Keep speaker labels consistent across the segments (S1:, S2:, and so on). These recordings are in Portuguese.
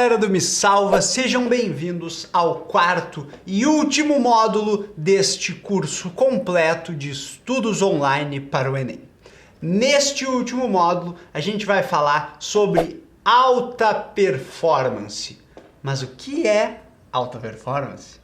S1: galera do Me Salva, sejam bem-vindos ao quarto e último módulo deste curso completo de estudos online para o Enem. Neste último módulo, a gente vai falar sobre alta performance. Mas o que é alta performance?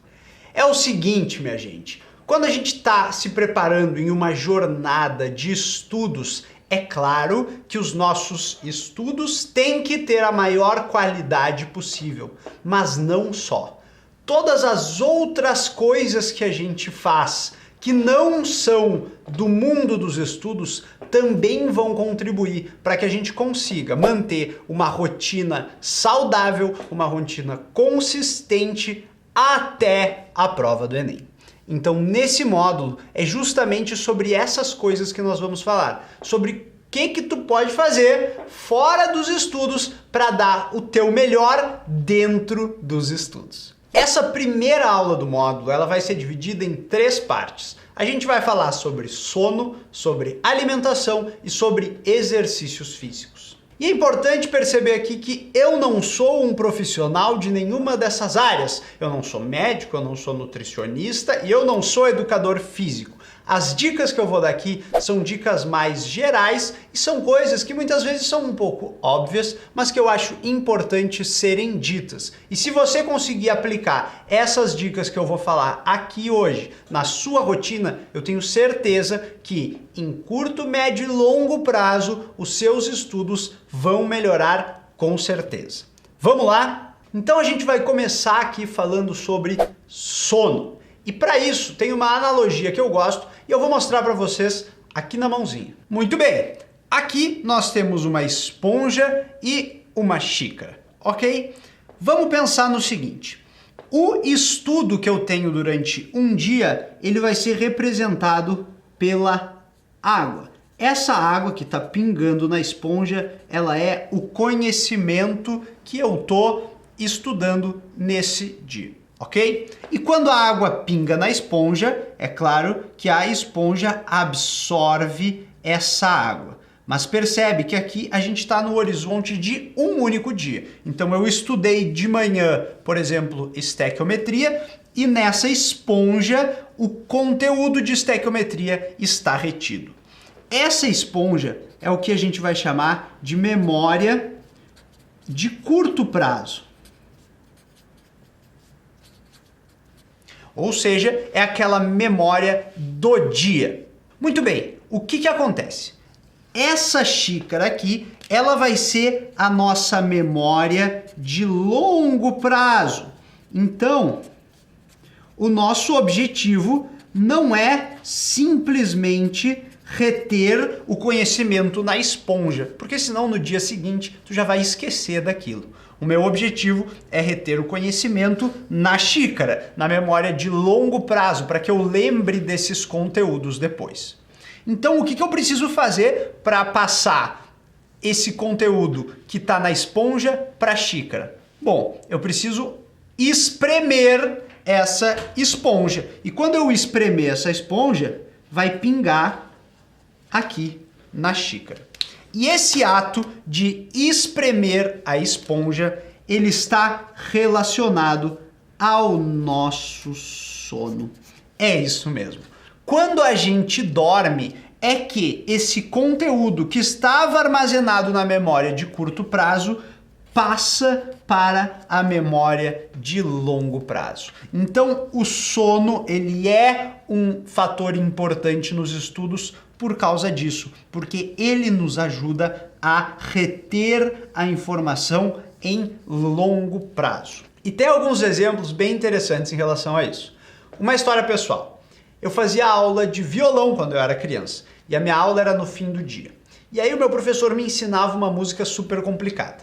S1: É o seguinte, minha gente, quando a gente está se preparando em uma jornada de estudos, é claro que os nossos estudos têm que ter a maior qualidade possível, mas não só. Todas as outras coisas que a gente faz, que não são do mundo dos estudos, também vão contribuir para que a gente consiga manter uma rotina saudável, uma rotina consistente até a prova do Enem. Então, nesse módulo, é justamente sobre essas coisas que nós vamos falar. Sobre o que tu pode fazer fora dos estudos para dar o teu melhor dentro dos estudos. Essa primeira aula do módulo, ela vai ser dividida em 3 partes. A gente vai falar sobre sono, sobre alimentação e sobre exercícios físicos. E é importante perceber aqui que eu não sou um profissional de nenhuma dessas áreas. Eu não sou médico, eu não sou nutricionista e eu não sou educador físico. As dicas que eu vou dar aqui são dicas mais gerais e são coisas que muitas vezes são um pouco óbvias, mas que eu acho importante serem ditas. E se você conseguir aplicar essas dicas que eu vou falar aqui hoje na sua rotina, eu tenho certeza que em curto, médio e longo prazo os seus estudos vão melhorar com certeza. Vamos lá? Então a gente vai começar aqui falando sobre sono. E para isso tem uma analogia que eu gosto e eu vou mostrar para vocês aqui na mãozinha. Muito bem, aqui nós temos uma esponja e uma xícara, ok? Vamos pensar no seguinte, o estudo que eu tenho durante um dia, ele vai ser representado pela água. Essa água que está pingando na esponja, ela é o conhecimento que eu estou estudando nesse dia. Ok? E quando a água pinga na esponja, é claro que a esponja absorve essa água. Mas percebe que aqui a gente está no horizonte de um único dia. Então eu estudei de manhã, por exemplo, estequiometria, e nessa esponja o conteúdo de estequiometria está retido. Essa esponja é o que a gente vai chamar de memória de curto prazo. Ou seja, é aquela memória do dia. Muito bem, o que acontece? Essa xícara aqui, ela vai ser a nossa memória de longo prazo. Então, o nosso objetivo não é simplesmente reter o conhecimento na esponja, porque senão no dia seguinte tu já vai esquecer daquilo. O meu objetivo é reter o conhecimento na xícara, na memória de longo prazo, para que eu lembre desses conteúdos depois. Então, o que eu preciso fazer para passar esse conteúdo que está na esponja para a xícara? Bom, eu preciso espremer essa esponja. E quando eu espremer essa esponja, vai pingar aqui na xícara. E esse ato de espremer a esponja, ele está relacionado ao nosso sono. É isso mesmo. Quando a gente dorme, é que esse conteúdo que estava armazenado na memória de curto prazo passa para a memória de longo prazo. Então, o sono, ele é um fator importante nos estudos por causa disso, porque ele nos ajuda a reter a informação em longo prazo. E tem alguns exemplos bem interessantes em relação a isso. Uma história pessoal. Eu fazia aula de violão quando eu era criança, e a minha aula era no fim do dia. E aí o meu professor me ensinava uma música super complicada.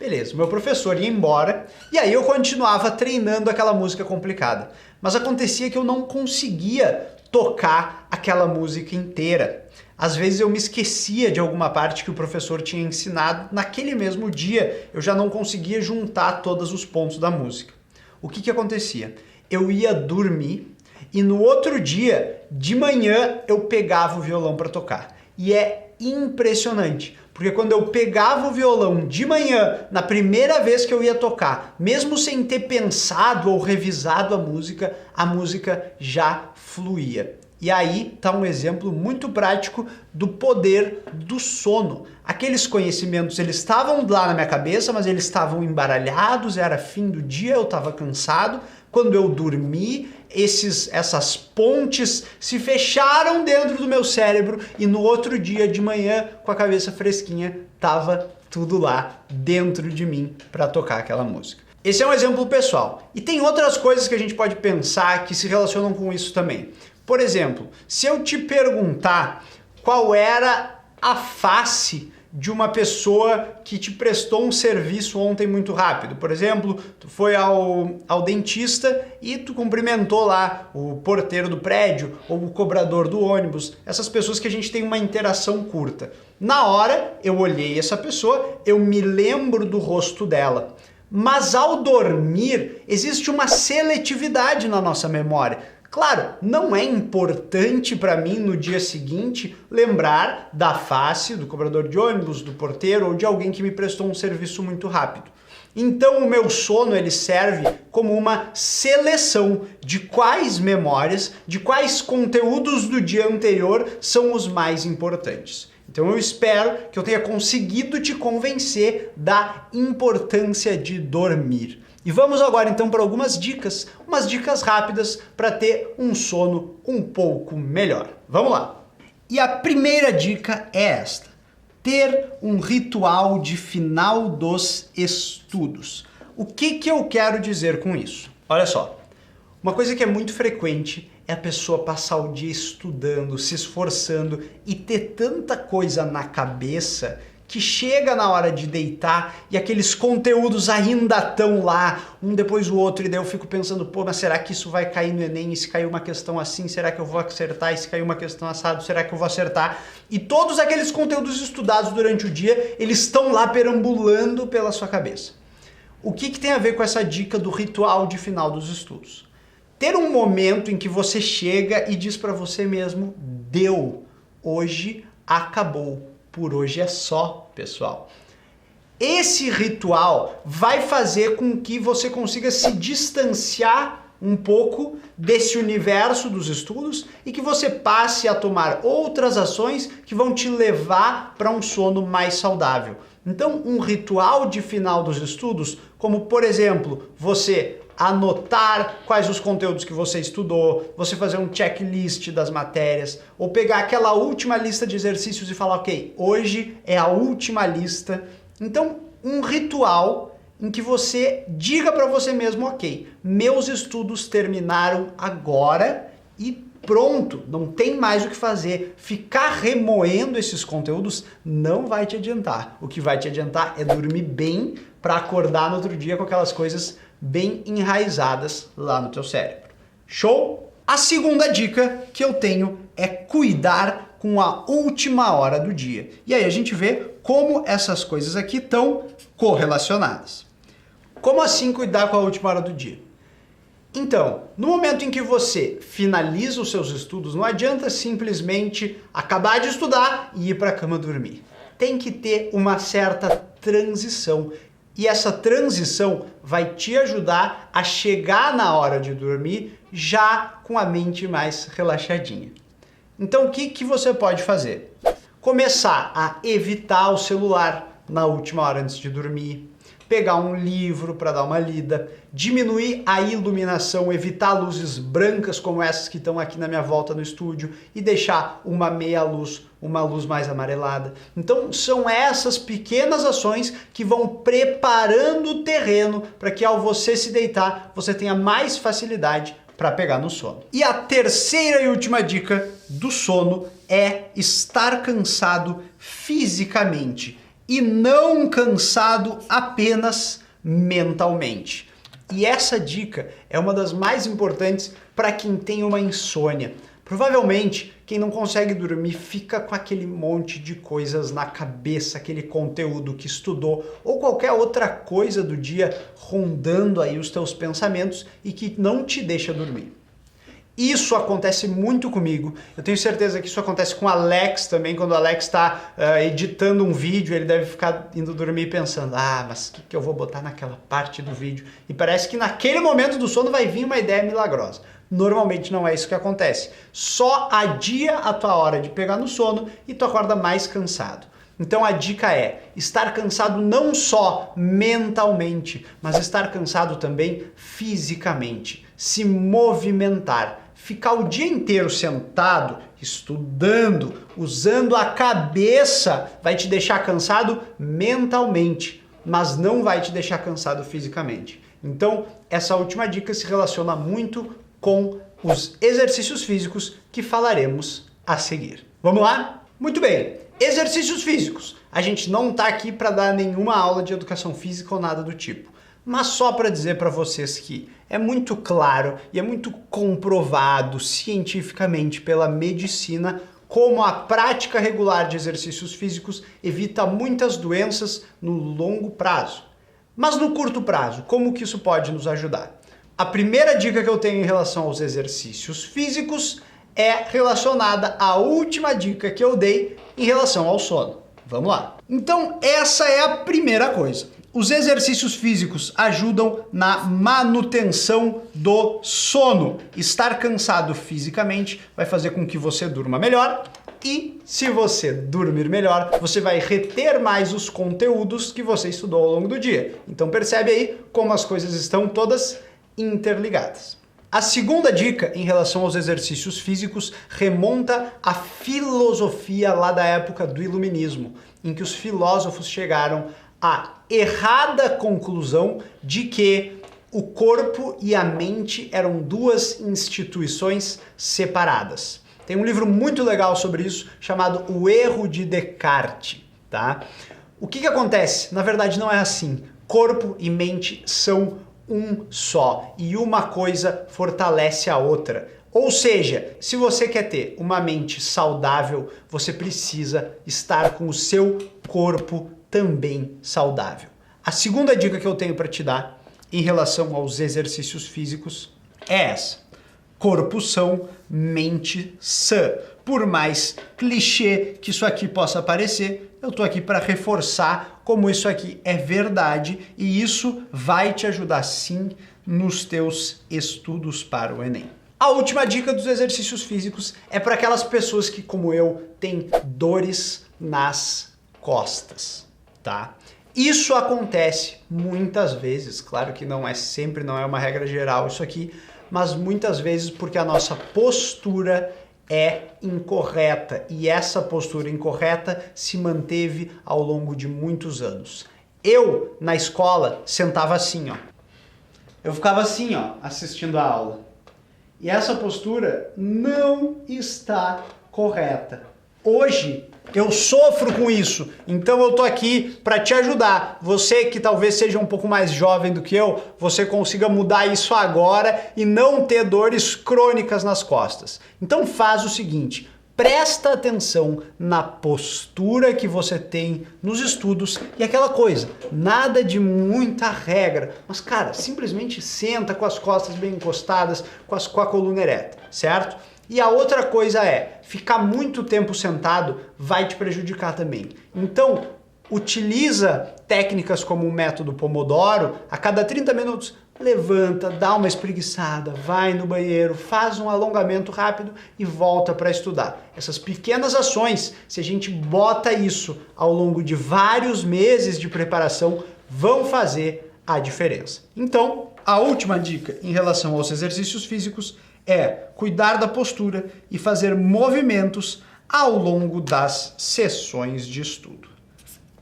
S1: Beleza, o meu professor ia embora, e aí eu continuava treinando aquela música complicada. Mas acontecia que eu não conseguia tocar aquela música inteira. Às vezes eu me esquecia de alguma parte que o professor tinha ensinado. Naquele mesmo dia, eu já não conseguia juntar todos os pontos da música. O que acontecia? Eu ia dormir e no outro dia, de manhã, eu pegava o violão para tocar. E é impressionante, Porque quando eu pegava o violão de manhã, na primeira vez que eu ia tocar, mesmo sem ter pensado ou revisado a música já fluía. E aí tá um exemplo muito prático do poder do sono. Aqueles conhecimentos, eles estavam lá na minha cabeça, mas eles estavam embaralhados, era fim do dia, eu estava cansado. Quando eu dormi, essas pontes se fecharam dentro do meu cérebro e no outro dia de manhã, com a cabeça fresquinha, tava tudo lá dentro de mim para tocar aquela música. Esse é um exemplo pessoal. E tem outras coisas que a gente pode pensar que se relacionam com isso também. Por exemplo, se eu te perguntar qual era a face de uma pessoa que te prestou um serviço ontem muito rápido. Por exemplo, tu foi ao dentista e tu cumprimentou lá o porteiro do prédio ou o cobrador do ônibus, essas pessoas que a gente tem uma interação curta. Na hora, eu olhei essa pessoa, eu me lembro do rosto dela. Mas ao dormir, existe uma seletividade na nossa memória. Claro, não é importante para mim no dia seguinte lembrar da face do cobrador de ônibus, do porteiro ou de alguém que me prestou um serviço muito rápido. Então o meu sono ele serve como uma seleção de quais memórias, de quais conteúdos do dia anterior são os mais importantes. Então eu espero que eu tenha conseguido te convencer da importância de dormir. E vamos agora então para algumas dicas, umas dicas rápidas para ter um sono um pouco melhor. Vamos lá! E a primeira dica é esta: ter um ritual de final dos estudos. O que eu quero dizer com isso? Olha só, uma coisa que é muito frequente é a pessoa passar o dia estudando, se esforçando e ter tanta coisa na cabeça que chega na hora de deitar e aqueles conteúdos ainda estão lá, um depois do outro, e daí eu fico pensando, pô, mas será que isso vai cair no Enem? E se cair uma questão assim, será que eu vou acertar? E se cair uma questão assado, será que eu vou acertar? E todos aqueles conteúdos estudados durante o dia, eles estão lá perambulando pela sua cabeça. O que tem a ver com essa dica do ritual de final dos estudos? Ter um momento em que você chega e diz para você mesmo, deu, hoje acabou. Por hoje é só, pessoal. Esse ritual vai fazer com que você consiga se distanciar um pouco desse universo dos estudos e que você passe a tomar outras ações que vão te levar para um sono mais saudável. Então, um ritual de final dos estudos, como por exemplo, você anotar quais os conteúdos que você estudou, você fazer um checklist das matérias, ou pegar aquela última lista de exercícios e falar, ok, hoje é a última lista. Então, um ritual em que você diga para você mesmo, ok, meus estudos terminaram agora e pronto, não tem mais o que fazer. Ficar remoendo esses conteúdos não vai te adiantar. O que vai te adiantar é dormir bem para acordar no outro dia com aquelas coisas bem enraizadas lá no teu cérebro. Show? A segunda dica que eu tenho é cuidar com a última hora do dia. E aí a gente vê como essas coisas aqui estão correlacionadas. Como assim cuidar com a última hora do dia? Então, no momento em que você finaliza os seus estudos, não adianta simplesmente acabar de estudar e ir para a cama dormir. Tem que ter uma certa transição. E essa transição vai te ajudar a chegar na hora de dormir já com a mente mais relaxadinha. Então o que você pode fazer? Começar a evitar o celular na última hora antes de dormir, pegar um livro para dar uma lida, diminuir a iluminação, evitar luzes brancas como essas que estão aqui na minha volta no estúdio e deixar uma meia luz, uma luz mais amarelada. Então são essas pequenas ações que vão preparando o terreno para que ao você se deitar, você tenha mais facilidade para pegar no sono. E a terceira e última dica do sono é estar cansado fisicamente e não cansado apenas mentalmente. E essa dica é uma das mais importantes para quem tem uma insônia. Provavelmente, quem não consegue dormir fica com aquele monte de coisas na cabeça, aquele conteúdo que estudou ou qualquer outra coisa do dia rondando aí os teus pensamentos e que não te deixa dormir. Isso acontece muito comigo. Eu tenho certeza que isso acontece com o Alex também. Quando o Alex está editando um vídeo, ele deve ficar indo dormir pensando: ah, mas o que eu vou botar naquela parte do vídeo? E parece que naquele momento do sono vai vir uma ideia milagrosa. Normalmente não é isso que acontece. Só adia a tua hora de pegar no sono e tu acorda mais cansado. Então a dica é estar cansado não só mentalmente, mas estar cansado também fisicamente. Se movimentar. Ficar o dia inteiro sentado, estudando, usando a cabeça, vai te deixar cansado mentalmente, mas não vai te deixar cansado fisicamente. Então, essa última dica se relaciona muito com os exercícios físicos que falaremos a seguir. Vamos lá? Muito bem. Exercícios físicos. A gente não está aqui para dar nenhuma aula de educação física ou nada do tipo, mas só para dizer para vocês que é muito claro e é muito comprovado cientificamente pela medicina como a prática regular de exercícios físicos evita muitas doenças no longo prazo. Mas no curto prazo, como que isso pode nos ajudar? A primeira dica que eu tenho em relação aos exercícios físicos é relacionada à última dica que eu dei em relação ao sono. Vamos lá. Então, essa é a primeira coisa. Os exercícios físicos ajudam na manutenção do sono. Estar cansado fisicamente vai fazer com que você durma melhor e, se você dormir melhor, você vai reter mais os conteúdos que você estudou ao longo do dia. Então percebe aí como as coisas estão todas interligadas. A segunda dica em relação aos exercícios físicos remonta à filosofia lá da época do Iluminismo, em que os filósofos chegaram à errada conclusão de que o corpo e a mente eram duas instituições separadas. Tem um livro muito legal sobre isso chamado O Erro de Descartes, tá? O que acontece? Na verdade não é assim. Corpo e mente são um só e uma coisa fortalece a outra. Ou seja, se você quer ter uma mente saudável, você precisa estar com o seu corpo também saudável. A segunda dica que eu tenho para te dar em relação aos exercícios físicos é essa: corpo são, mente sã. Por mais clichê que isso aqui possa parecer, eu tô aqui para reforçar como isso aqui é verdade e isso vai te ajudar sim nos teus estudos para o Enem. A última dica dos exercícios físicos é para aquelas pessoas que, como eu, têm dores nas costas, tá? Isso acontece muitas vezes, claro que não é sempre, não é uma regra geral isso aqui, mas muitas vezes porque a nossa postura é incorreta e essa postura incorreta se manteve ao longo de muitos anos. Eu, na escola, sentava assim, ó. Eu ficava assim, ó, assistindo a aula. E essa postura não está correta. Hoje eu sofro com isso, então eu tô aqui para te ajudar. Você que talvez seja um pouco mais jovem do que eu, você consiga mudar isso agora e não ter dores crônicas nas costas. Então faz o seguinte, presta atenção na postura que você tem nos estudos e aquela coisa, nada de muita regra, mas cara, simplesmente senta com as costas bem encostadas, com a coluna ereta, certo? E a outra coisa é, ficar muito tempo sentado vai te prejudicar também. Então, utiliza técnicas como o método Pomodoro, a cada 30 minutos, levanta, dá uma espreguiçada, vai no banheiro, faz um alongamento rápido e volta para estudar. Essas pequenas ações, se a gente bota isso ao longo de vários meses de preparação, vão fazer a diferença. Então, a última dica em relação aos exercícios físicos é cuidar da postura e fazer movimentos ao longo das sessões de estudo.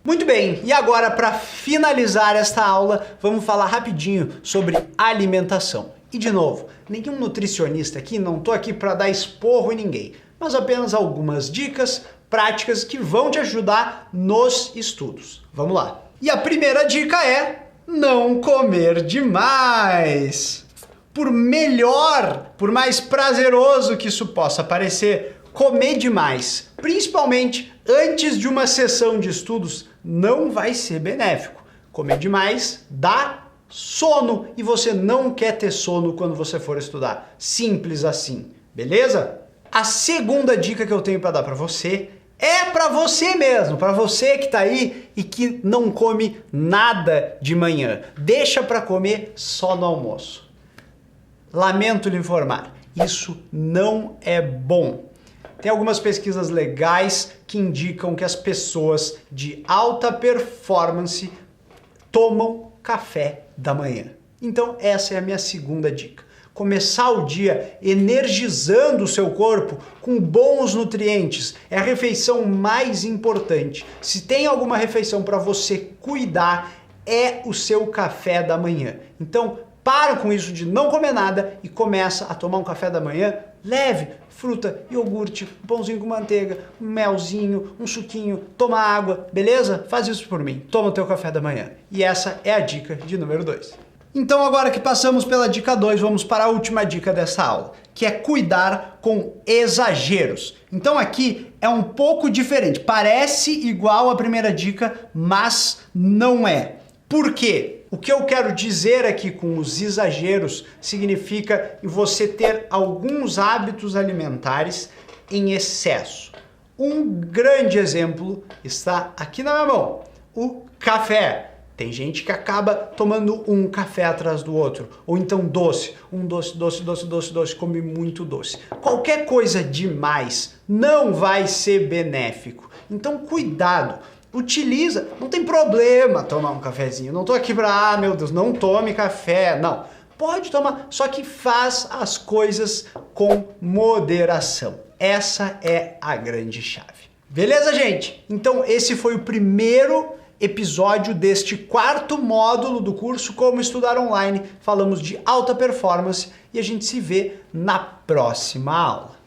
S1: Muito bem, e agora para finalizar esta aula, vamos falar rapidinho sobre alimentação. E de novo, nenhum nutricionista aqui, não estou aqui para dar esporro em ninguém, mas apenas algumas dicas práticas que vão te ajudar nos estudos. Vamos lá. E a primeira dica é não comer demais. Por mais prazeroso que isso possa parecer, comer demais, principalmente antes de uma sessão de estudos, não vai ser benéfico. Comer demais dá sono e você não quer ter sono quando você for estudar. Simples assim, beleza? A segunda dica que eu tenho para dar para você é para você mesmo, para você que tá aí e que não come nada de manhã. Deixa para comer só no almoço. Lamento lhe informar, isso não é bom. Tem algumas pesquisas legais que indicam que as pessoas de alta performance tomam café da manhã. Então essa é a minha segunda dica. Começar o dia energizando o seu corpo com bons nutrientes é a refeição mais importante. Se tem alguma refeição para você cuidar, é o seu café da manhã. Então, para com isso de não comer nada e começa a tomar um café da manhã leve, fruta, iogurte, um pãozinho com manteiga, um melzinho, um suquinho, toma água, beleza? Faz isso por mim, toma o teu café da manhã. E essa é a dica de número 2. Então agora que passamos pela dica 2, vamos para a última dica dessa aula, que é cuidar com exageros. Então aqui é um pouco diferente, parece igual à primeira dica, mas não é. Por quê? O que eu quero dizer aqui com os exageros significa você ter alguns hábitos alimentares em excesso. Um grande exemplo está aqui na minha mão, o café. Tem gente que acaba tomando um café atrás do outro, ou então doce, doce, come muito doce. Qualquer coisa demais não vai ser benéfico. Então cuidado, utiliza, não tem problema tomar um cafezinho. Não tô aqui pra, meu Deus, não tome café, não. Pode tomar, só que faz as coisas com moderação. Essa é a grande chave. Beleza, gente? Então esse foi o primeiro episódio deste 4º módulo do curso Como Estudar Online. Falamos de alta performance e a gente se vê na próxima aula.